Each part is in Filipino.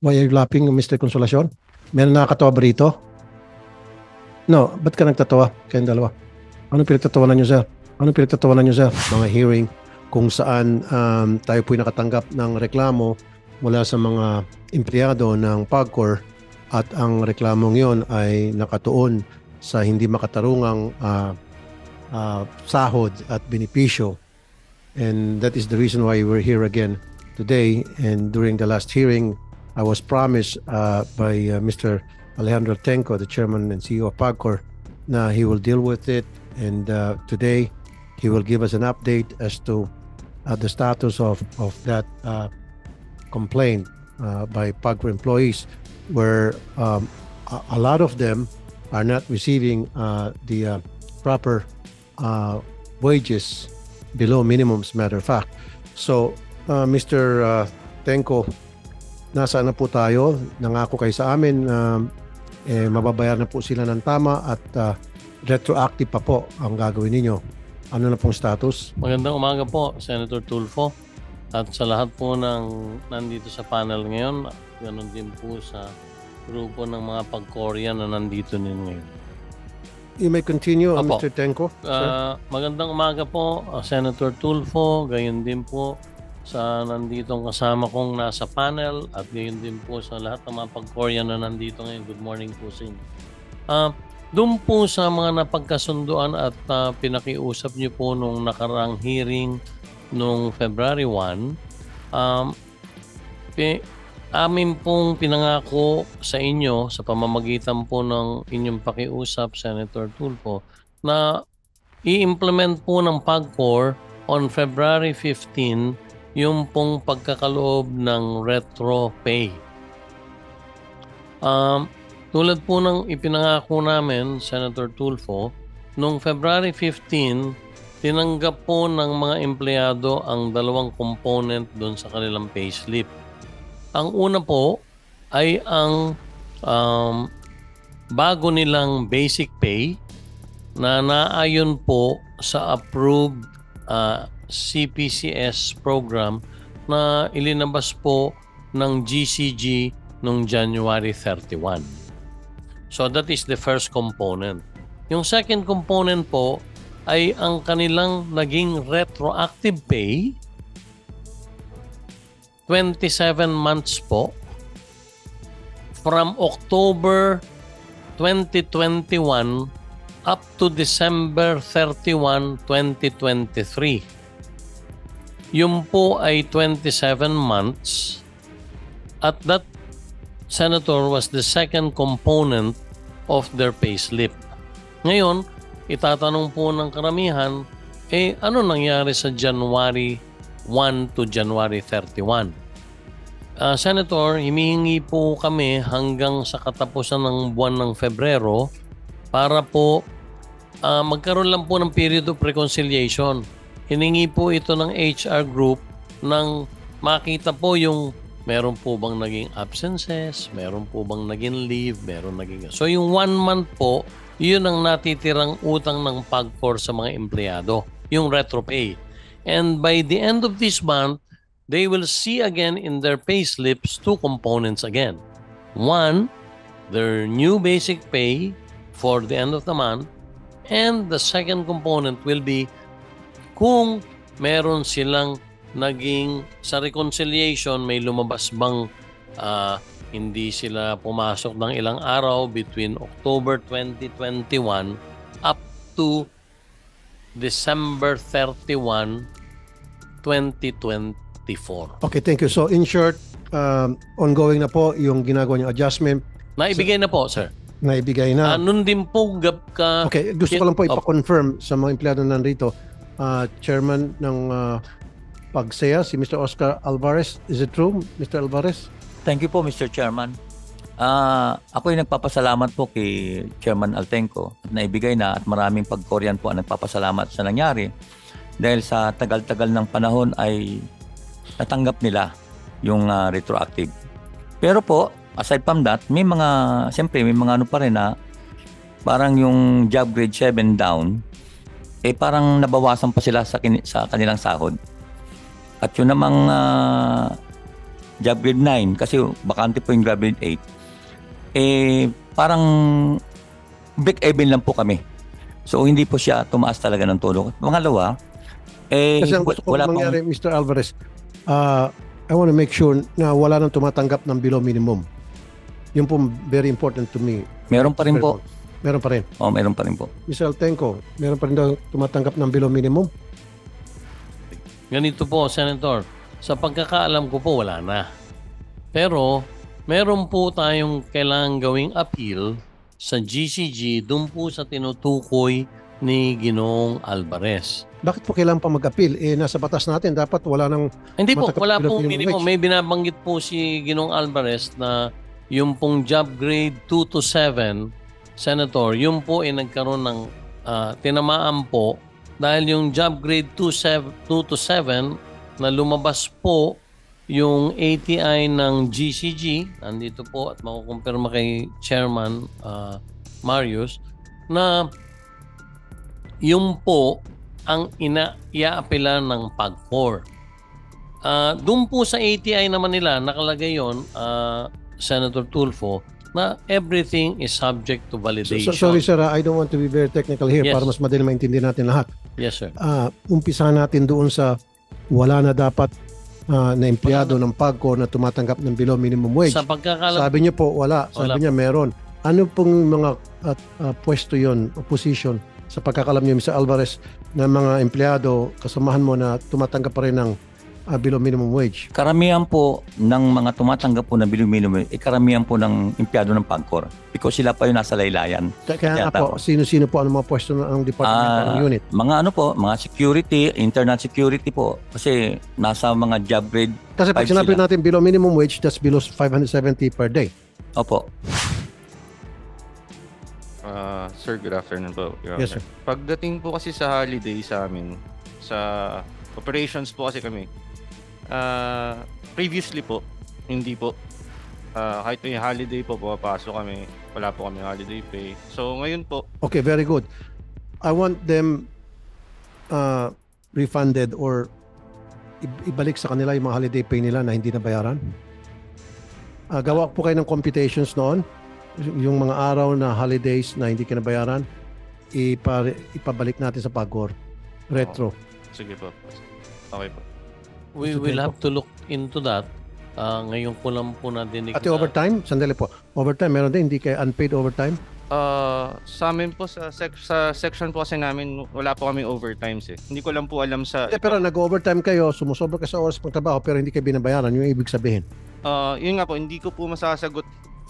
Why are you laughing, Mr. Consolacion? Meron nakakatawa ba rito? No, ba't ka nagtatawa? Kayong dalawa. Anong pinagtatawanan niyo, sir? Anong pinagtatawanan niyo, sir? Mga hearing kung saan tayo po'y nakatanggap ng reklamo mula sa mga empleyado ng PAGCOR at ang reklamong yon ay nakatuon sa hindi makatarungang sahod at benepisyo. And that is the reason why we're here again today. And during the last hearing, I was promised by Mr. Alejandro Tenco, the chairman and CEO of PAGCOR, na he will deal with it. And today, he will give us an update as to the status of that complaint by PAGCOR employees, where a lot of them are not receiving the proper wages below minimum, as a matter of fact. So, Mr. Tenco, nasaan na po tayo? Nangako kayo sa amin mababayaran na po sila ng tama at retroactive pa po ang gagawin ninyo. Ano na pong status? Magandang umaga po, Senator Tulfo. At sa lahat po ng nandito sa panel ngayon, ganoon din po sa grupo ng mga PAGCORian na nandito din ngayon. You may continue, Mr. Tenco. Magandang umaga po, Senator Tulfo. Gayon din po sa nanditong kasama kong nasa panel at gayon din po sa lahat ng mga PAGCORian na nandito ngayon. Good morning po sa inyo. Doon po sa mga napagkasunduan at pinakiusap niyo po nung nakarang hearing nung February 1, amin pong pinangako sa inyo sa pamamagitan po ng inyong pakiusap, Senator Tulfo, na i-implement po ng PAGCOR on February 15 yung pong pagkakaloob ng retro pay. Tulad po ng ipinangako namin, Senator Tulfo, noong February 15, tinanggap po ng mga empleyado ang dalawang component doon sa kanilang payslip. Ang una po ay ang bago nilang basic pay na naayon po sa approved CPCS program na ilinabas po ng GCG noong January 31. So that is the first component. Yung second component po ay ang kanilang naging retroactive pay, 27 months po, from October 2021 up to December 31, 2023. Yung po ay 27 months at that, Senator, was the second component of their payslip. Ngayon, itatanong po ng karamihan, ano nangyari sa January 1 to January 31? Senator, himihingi po kami hanggang sa katapusan ng buwan ng Febrero para po magkaroon lang po ng period of reconciliation. Hiningi po ito ng HR group nang makita po yung meron po bang naging absences, meron po bang naging leave, meron naging... So yung 1 month po, yun ang natitirang utang ng PAGCOR sa mga empleyado, yung retro pay. And by the end of this month, they will see again in their pay slips 2 components again. One, their new basic pay for the end of the month. And the second component will be kung meron silang naging sa reconciliation, may lumabas bang hindi sila pumasok ng ilang araw between October 2021 up to December 31, 2024. Okay, thank you. So in short, ongoing na po yung ginagawa niyong adjustment. Naibigay na po, sir. Naibigay na. Nun din po Okay, gusto ko lang po ipa-confirm sa mga empleyado nandito. Chairman ng PAGSEA, si Mr. Oscar Alvarez. Is it true, Mr. Alvarez? Thank you po, Mr. Chairman. Ako ay nagpapasalamat po kay Chairman Altenco at naibigay na at maraming PAGCORian po ang nagpapasalamat sa nangyari dahil sa tagal-tagal ng panahon ay natanggap nila yung retroactive. Pero po, aside from that, siyempre may mga ano pa rin na parang yung job grade 7 down, parang nabawasan pa sila sa kanilang sahod. At yun namang job grade 9 kasi bakante po yung job grade 8, parang break even lang po kami. So hindi po siya tumaas talaga ng todo. Pangalawa, Kasi ang gusto ko wala mangyari, Mr. Alvarez, I want to make sure na wala nang tumatanggap ng below minimum. Yun po very important to me. Meron pa rin po. Meron pa rin. Meron pa rin po. Mr. Altenco, meron pa rin daw tumatanggap ng below minimum? Ganito po, Senator. Sa pagkakaalam ko po, wala na. Pero, meron po tayong kailangang gawing appeal sa GCG dun po sa tinutukoy ni Ginoong Alvarez. Bakit po kailangan pa mag-appeal? Nasa batas natin, dapat wala nang... Hindi po, Matanggap wala below pong minimum minimum. wage. May binabanggit po si Ginoong Alvarez na yung pong job grade 2 to 7, Senator, yung po ay nagkaroon ng tinamaan po dahil yung job grade 2 to 7 na lumabas po yung ATI ng GCG, nandito po at makukumpirma kay Chairman Marius, na yung po ang iaapila ng PAG-4. Doon po sa ATI naman nila, nakalagay yon, Senator Tulfo, na everything is subject to validation. Sorry sir, I don't want to be very technical here Yes. para mas madali maintindihan natin lahat. Yes, sir. Umpisahan natin doon sa wala na dapat na empleyado ng PAGCOR na tumatanggap ng below minimum wage. Sa pagkakalam, Sabi niyo po, wala. Sabi Wala. niya, meron. Ano pong mga pwesto yon o position sa pagkakalam niyo, Mr. Alvarez, na mga empleyado, kasamahan mo na tumatanggap pa rin ng below minimum wage? Karamihan po ng mga tumatanggap po ng below minimum, karamihan po ng empleyado ng PAGCOR because sila pa yung nasa laylayan. Kaya nga po, sino-sino po ang mga pwesto ng department ng unit? Mga ano po, mga security, internal security po kasi nasa mga job grade Kasi pag 5 sinabi sila. natin below minimum wage, that's below 570 per day. Opo. Sir, good afternoon po, Your Yes, Honor. Pagdating po kasi sa holiday sa amin, sa operations po kasi kami, previously po, hindi po. Kahit may holiday po, pumapasok kami, wala po kami holiday pay. So ngayon po, Okay, very good. I want them refunded or ibalik sa kanila yung mga holiday pay nila na hindi nabayaran. Gawa po kayo ng computations noon, yung mga araw na holidays na hindi kinabayaran, ipabalik natin sa PAGCOR. Retro. sige po. Okay po. we will have to look into that. Ngayon ko lang po nadinig At overtime, sandali po. Overtime, meron din, hindi kayo unpaid overtime? Sa amin po, sa section po kasi namin, wala po kami overtimes eh. Hindi ko lang po alam sa... Pero nag-overtime kayo, sumusobra ka sa oras pang trabaho, pero hindi kayo binabayaran, yung ibig sabihin. Yun nga po, hindi ko po masasagot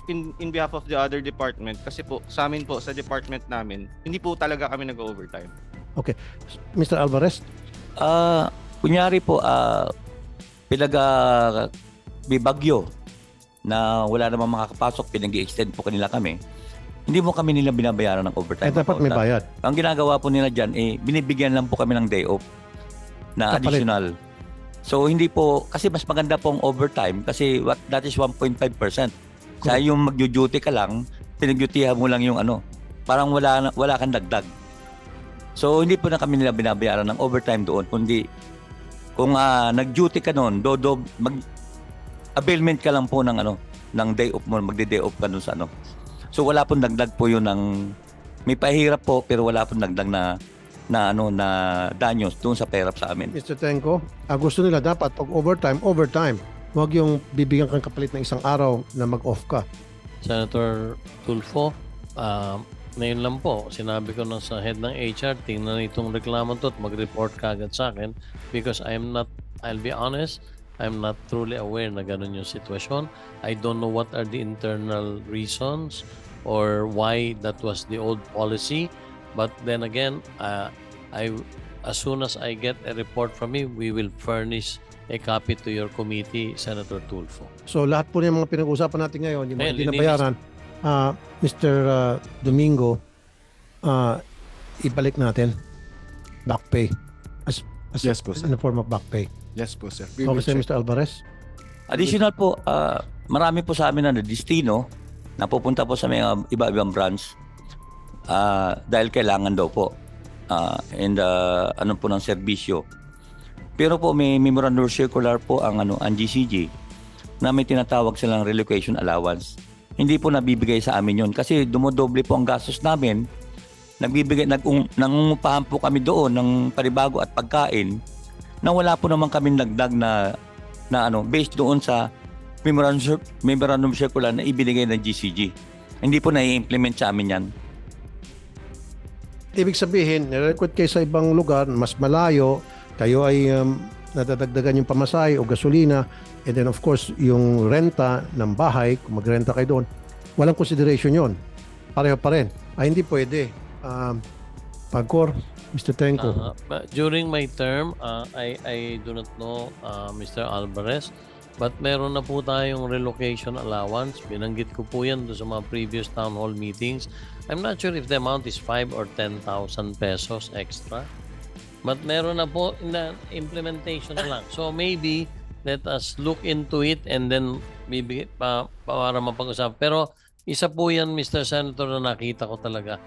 in behalf of the other department kasi po sa amin po sa department namin hindi po talaga kami nag-overtime. Okay. Mr. Alvarez? Kunyari po, bibagyo na wala namang makakapasok, pinag-i-extend po kanila kami. Hindi mo kami nila binabayaran ng overtime. Dapat may bayad. Ang ginagawa po nila dyan, binibigyan lang po kami ng day off na Kapalit. additional. So hindi po, kasi mas maganda pong overtime kasi that is 1.5%. Sa yung mag-duty ka lang, pinag-dutyhan mo lang yung ano, parang wala kang dagdag. So hindi po na kami nila binabayaran ng overtime doon, kundi kung nag-duty ka noon, mag-availment ka lang po ng ano, ng day off mo, magde-day off ka doon sa ano. So wala pong dagdag po yun ng, may pahirap po pero wala pong dagdag na danyos doon sa perap sa amin. Mr. Tenko, gusto nila dapat pag overtime. Huwag yung bibigyan kang kapalit ng isang araw na mag-off ka. Senator Tulfo, ngayon lang po, sinabi ko na sa head ng HR, tingnan itong reklamo to at mag-report ka agad sa akin because I'll be honest, I'm not truly aware na ganun yung sitwasyon. I don't know what are the internal reasons or why that was the old policy. But then again, as soon as I get a report from you, we will furnish a copy to your committee, Senator Tulfo. So lahat po ng mga pinag-uusapan natin ngayon, yung mga Ayun, hindi nabayaran, Mr. Domingo, ibalik natin back pay. Yes po, sir. In the form of back pay. Yes po, sir. We will Okay, check. Mr. Alvarez? Additional po, marami po sa amin na destino na pupunta po sa mga iba-ibang branch dahil kailangan daw po and ano po ng serbisyo. Pero po may memorandum circular po ang GCG na may tinatawag silang relocation allowance. Hindi po nabibigay sa amin yun kasi dumodoble po ang gastos namin. Nangungupahan po kami doon ng panibago at pagkain na wala po naman kami dagdag na based doon sa memorandum circular na ibinigay ng GCG. Hindi po na-implement sa amin yan. Ibig sabihin, nirecord kayo sa ibang lugar, mas malayo, kayo ay nadadagdagan yung pamasahe o gasolina, and then of course, yung renta ng bahay, kung magrenta kayo doon, walang consideration yon. Pareho pa rin. Ay, hindi pwede. Pagkor, Mr. Tenko. During my term, I do not know Mr. Alvarez, but meron na po tayong relocation allowance. Binanggit ko po yan doon sa mga previous town hall meetings. I'm not sure if the amount is 5 or 10,000 pesos extra. But meron na po na implementation na lang. So maybe let us look into it and then maybe para mapag-usap. Pero isa po yan, Mr. Senator, na nakita ko talaga.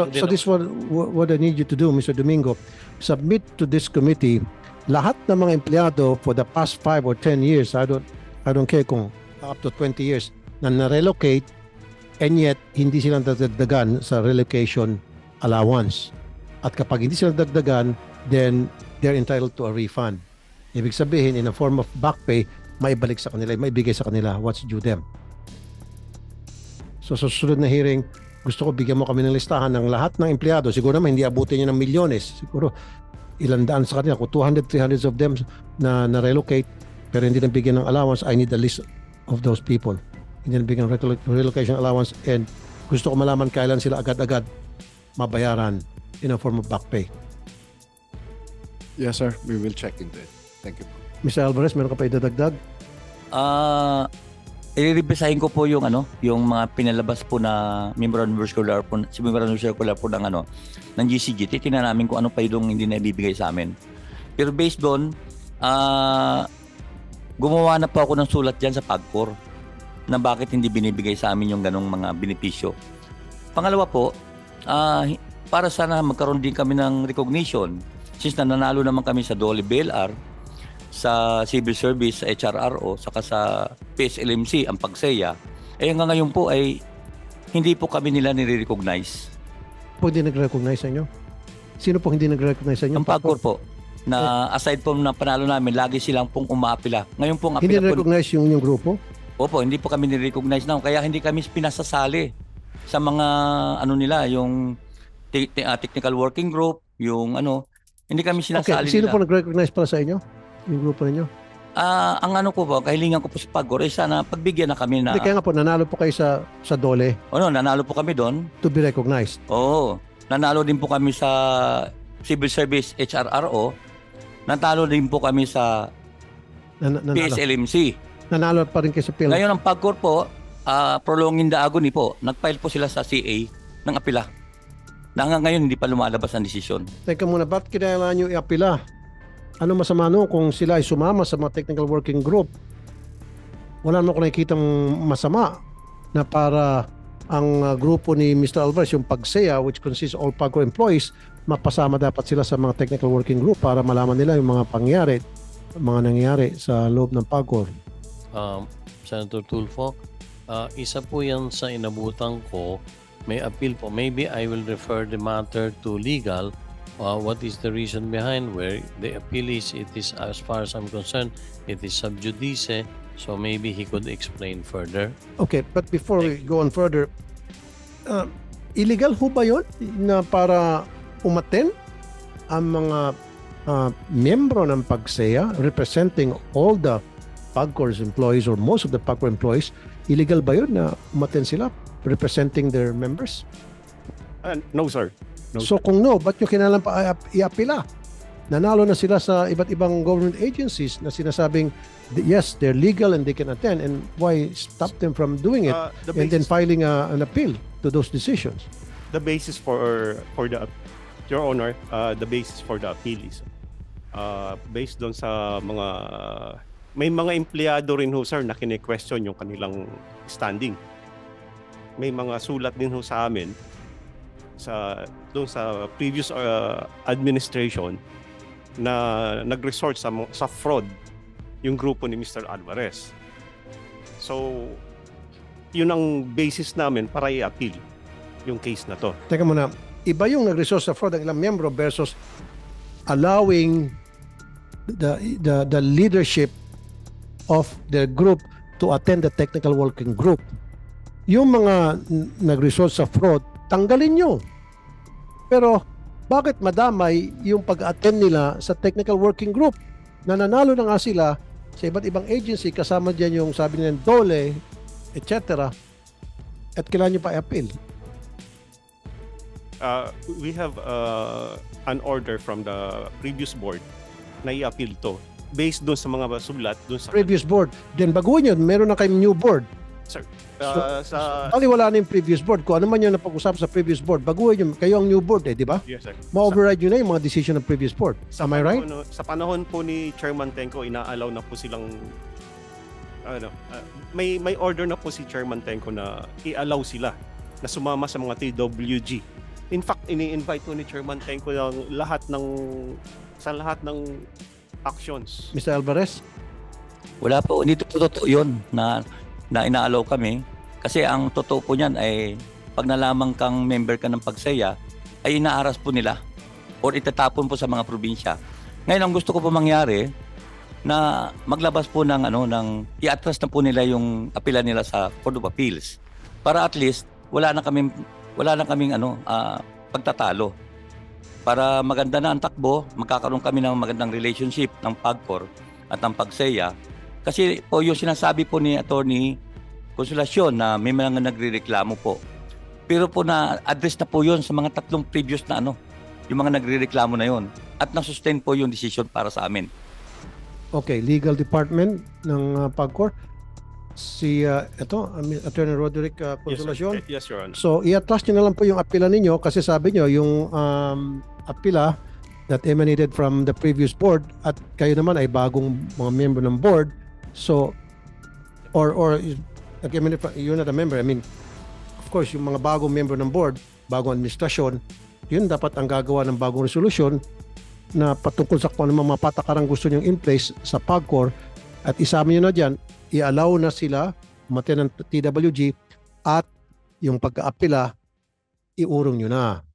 So this is what I need you to do, Mr. Domingo. Submit to this committee lahat ng mga empleyado for the past 5 or 10 years, I don't care kung up to 20 years, na na-relocate and yet hindi sila dadagdagan sa relocation allowance. At kapag hindi sila dadagdagan, then they're entitled to a refund. Ibig sabihin, in a form of back pay, maibalik sa kanila, maibigay sa kanila what's due them. So sa susunod na hearing, gusto ko bigyan mo kami ng listahan ng lahat ng empleyado. Siguro naman hindi abutin niya ng milyones. Siguro ilan daan sa kanila. Kung 200, 300 of them na relocate pero hindi nabigyan ng allowance, I need a list of those people. Hindi nabigyan ng relocation allowance and gusto ko malaman kailan sila agad-agad mabayaran in a form of back pay. Yes, sir. We will check into it. Thank you. Mr. Alvarez, meron ka pa idadagdag? I-revisahin ko po yung mga pinalabas po na memorandum circular po ng GCG. Titingnan namin kung ano pa yung hindi na ibibigay sa amin. Pero based doon, gumawa na po ako ng sulat diyan sa PAGCOR na bakit hindi binibigay sa amin yung ganong mga benepisyo. Pangalawa po, para sana magkaroon din kami ng recognition since nanalo naman kami sa DOLE BLR, sa civil service, sa HRRO, saka sa PSLMC, ang PAGSEA, hanggang ngayon po ay hindi po kami nila nire-recognize. Po hindi nag-recognize sa inyo? Sino po hindi nag-recognize sa inyo? Ang PAGCOR po, na aside po na panalo namin, lagi silang pong umaapila. Ngayon po ang apila hindi na-recognize yung inyong grupo? Opo, hindi po kami nire-recognize na. Kaya hindi kami pinasasali sa mga nila, yung technical working group, yung hindi kami sinasali nila. Sino po nag-recognize para sa inyo? Yung grupo ninyo? Ang po ba, kahilingan ko po sa PAGCOR, sana pagbigyan na kami na... Hindi, kaya nga po, nanalo po kayo sa DOLE. Nanalo po kami doon. To be recognized. Oo. Nanalo din po kami sa Civil Service HRRO. Nanalo din po kami sa PSLMC. Nanalo pa rin kayo sa PIL. Ngayon ang PAGCOR po, prolonging the agony po, nag-file po sila sa CA ng apila. Na hanggang ngayon hindi pa lumalabas ang desisyon. Teka muna, ba't kailangan nyo i-apila? Ano masama kung sila ay sumama sa mga technical working group? Wala naman ako nakikitang masama na para ang grupo ni Mr. Alvarez, yung PAGSEA, which consists of all PAGCOR employees, mapasama dapat sila sa mga technical working group para malaman nila yung mga nangyayari sa loob ng PAGCOR. Senator Tulfo, isa po yan sa inabutan ko. May appeal po. Maybe I will refer the matter to legal. What is the reason behind where the appeal is? It is, as far as I'm concerned, it is sub judice. So maybe he could explain further. Okay, but before we go on further, illegal ho ba yun na para umaten ang mga miyembro ng PAGSEA representing all the PAGCOR's employees or most of the PAGCOR employees? Illegal ba yun na umaten sila representing their members? No, sir. No, so kung no, ba't nyo kailangan pa i-apila? Nanalo na sila sa iba't ibang government agencies na sinasabing, yes, they're legal and they can attend. And why stop them from doing it and then filing an appeal to those decisions? The basis for Your Honor, the basis for the appeal is based doon sa may mga empleyado rin ho, sir, na kine-question yung kanilang standing. May mga sulat din ho sa amin doon sa previous administration na nag-resort sa fraud yung grupo ni Mr. Alvarez. So, yun ang basis namin para i-appeal yung case na to. Teka muna, iba yung nag-resort sa fraud ng ilang miyembro versus allowing the leadership of the group to attend the technical working group. Yung mga nag-resort sa fraud, tanggalin nyo. Pero bakit madamay yung pag-attend nila sa technical working group? Nananalo na nga sila sa iba't ibang agency, kasama dyan yung sabi nila DOLE, etc. At kailangan nyo pa i-appeal. We have an order from the previous board na i-appeal to based doon sa mga sulat doon sa Previous board. Then baguhin yun, meron na kayong new board. Sir, So, wala na yung previous board. Kung ano man yung napag-usap sa previous board, baguhin yun. Kayo ang new board di ba? yes, sir. Ma-override nyo na yung mga decision ng previous board. Am I right? Sa panahon po ni Chairman Tenco, ina-allow na po silang may order na po si Chairman Tenco na i-allow sila na sumama sa mga TWG. In fact, ini-invite po ni Chairman Tenco yung lahat ng actions. Mr. Alvarez? Wala po, hindi totoo yun na inaalaw kami. Kasi ang totoo po niyan ay pag nalaman kang member ka ng Pagseya, ay inaaras po nila or itatapon po sa mga probinsya. Ngayon, ang gusto ko po mangyari na maglabas po ng i-atras na po nila yung apela nila sa Court of Appeals para at least wala na kaming pagtatalo. Para maganda na ang takbo, magkakaroon kami ng magandang relationship ng PAGCOR at ng Pagseya. Kasi po yung sinasabi po ni Attorney Consolacion na may mga nagrereklamo po. Pero po na-address na po yun sa mga tatlong previous na yung mga nagrereklamo na yun. At na-sustain po yung decision para sa amin. Okay, legal department ng PAGCOR. Si Attorney Roderick Consolacion. Yes, Your Honor. So, i-atras nyo na lang po yung apela ninyo kasi sabi nyo, yung apela that emanated from the previous board at kayo naman ay bagong mga member ng board. So, or you're not a member. I mean, of course, yung mga bagong member ng board, bagong administrasyon, yun dapat ang gagawa ng bagong resolusyon na patungkol sa kung ano mga patakarang gusto nyo in place sa PAGCOR at isama nyo na dyan, i-allow na sila umattend ng TWG at yung pagka-apela, iurong nyo na.